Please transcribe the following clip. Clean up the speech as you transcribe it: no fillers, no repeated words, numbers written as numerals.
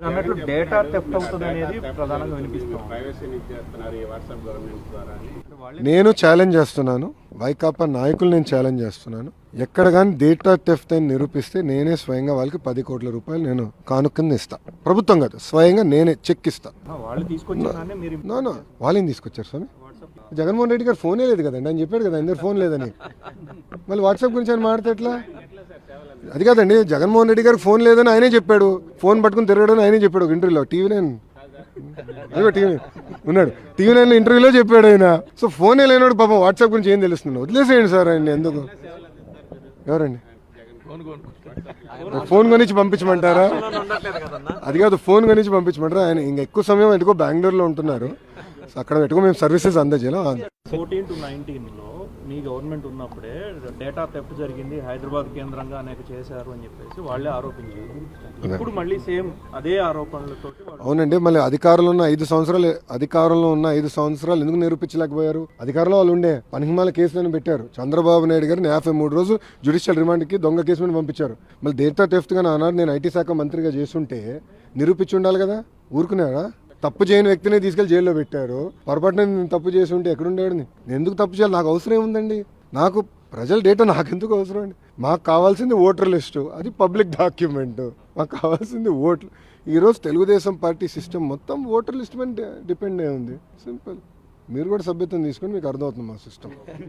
అన్నట్లు data theft అవుతుంది అనేది ప్రధానంగా వినిపిస్తుంది. నేను ఛాలెంజ్ చేస్తున్నాను, వైకాపా నాయకులు నేను ఛాలెంజ్ చేస్తున్నాను. ఎక్కడ కానీ డేటా థెఫ్ట్ అని నిరూపిస్తే నేనే స్వయంగా వాళ్ళకి 10 కోట్ల రూపాయలు నేను కానుకని ఇస్తా. ప్రభుత్వం కాదు, స్వయంగా నేనే చెక్ ఇస్తా. వాళ్ళు తీసుకొచ్చారని మీరు నో వాళ్ళేం తీసుకొచ్చారు స్వామి? జగన్మోహన్ రెడ్డి గారు ఫోనే లేదు కదండి, ఆయన చెప్పాడు కదా అందరు ఫోన్ లేదని. మళ్ళీ వాట్సాప్ గురించి ఆయన మాట్లాడితే ఎట్లా? అది కాదండి, జగన్మోహన్ రెడ్డి గారికి ఫోన్ లేదని ఆయనే చెప్పాడు, ఫోన్ పట్టుకుని తిరగడని ఆయనే చెప్పాడు ఒక ఇంటర్వ్యూలో. టీవీ9 ఉన్నాడు, టీవీ9 ఇంటర్వ్యూలో చెప్పాడు ఆయన. సో ఫోనే లేనాడు పాపం, వాట్సాప్ గురించి ఏం తెలుస్తుంది? వదిలేసేయండి సార్ ఆయన. ఎందుకు? ఎవరండి? ఫోన్ కొనిచ్చి పంపించమంటారా? అది కాదు, ఫోన్ కొనిచ్చి పంపించమంటారా? ఆయన ఇంకా ఎక్కువ సమయం ఎటుకో బెంగళూరులో ఉంటున్నారు, అక్కడ పెట్టుకో మేము సర్వీసెస్ అందజేయాలి. 14 to 19లో మీ గవర్నమెంట్ ఉన్నప్పుడే డేటా థెఫ్ట్ జరిగింది, హైదరాబాద్ కేంద్రంగా అనేక చేశారు అని చెప్పేసి వాళ్ళే ఆరోపించారు. ఇప్పుడు మళ్ళీ సేమ్ అదే ఆరోపణలతో. అవునండి, మళ్ళీ అధికారంలో ఉన్న 5 సంవత్సరాలు ఎందుకు నిరూపించలేకపోయారు? అధికారంలో వాళ్ళు ఉండే పనిహిమాల కేసులను పెట్టారు. చంద్రబాబు నాయుడు గారిని 53 రోజులు జ్యుడిషియల్ రిమాండ్కి దొంగ కేసు మీద పంపించారు. మళ్ళీ డేటా థెఫ్ట్ గా ఆనాడు నేను ఐటీ శాఖ మంత్రిగా చేస్తుంటే నిరూపించి ఉండాలి కదా, ఊరుకున్నారా? తప్పు చేయని వ్యక్తిని తీసుకెళ్లి జైల్లో పెట్టారు. పొరపాటున నేను తప్పు చేసి ఉంటే ఎక్కడుండేవాడిని? నేను ఎందుకు తప్పు చేయాలి? నాకు అవసరం ఏముందండి? నాకు ప్రజల డేటా నాకెందుకు అవసరం అండి? మాకు కావాల్సింది ఓటర్ లిస్టు, అది పబ్లిక్ డాక్యుమెంట్. మాకు కావాల్సింది ఓట్లు. ఈరోజు తెలుగుదేశం పార్టీ సిస్టమ్ మొత్తం ఓటర్ లిస్ట్ మీద డిపెండ్ అయి ఉంది. సింపుల్. మీరు కూడా సభ్యత్వం తీసుకొని మీకు అర్థమవుతుంది మా సిస్టమ్.